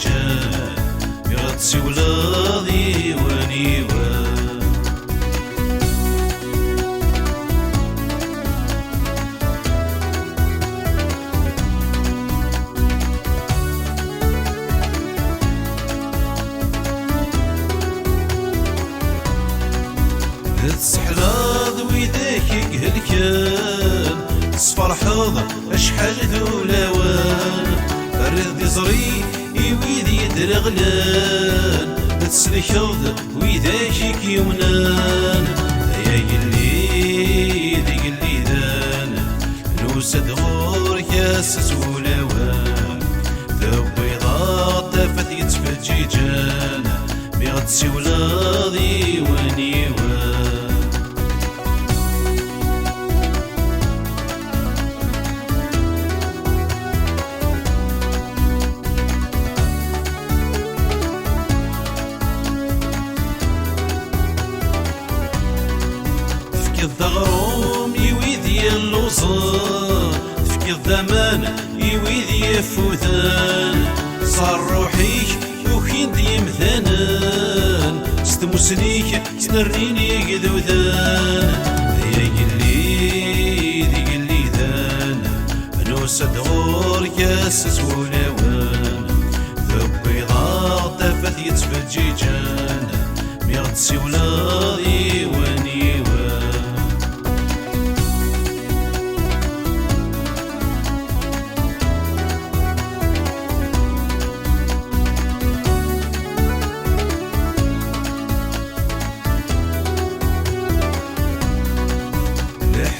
تفجيجان يغطسي ولاضي ونيوان السحلاض ويداك يقهلكان صفر حوض اشحال ذولاوان الرض يزري يويد يدرغلان تسلكض ويداك يمنان يا يلي ذي قليدان نوسد غورك اسس ولاوان ذو بيضات تفت يتفجيجان ميغتسي ولاضي ونيوان الضغروم يويذي اللوصان تفكي الضمان يويذي يفوثان صار روحيك وكين دي مثانان ستموسنيك سنريني قذوذان يا قلي ذي قلي ذان نوسد غورك اسس ولاوان ذو بيضاء تفت يتفجيجان ميغتسي ولاضي ونيوان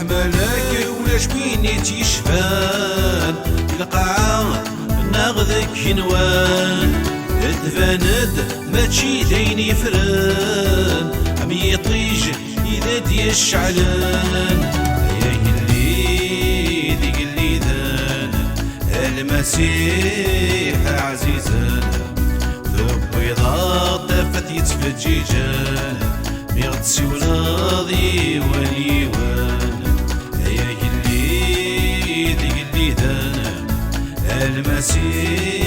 ملاك ولاش وين تيشفان القاعة ناخذك نوان الدفاند ماشي دين يفران عم يطيج إذا دي الشعلان يا يلي ذي قلي ذان المسيح عزيزان ذو بيضاء تفت يتفجيجان ميغتسي ولاضي ونيوان المسيح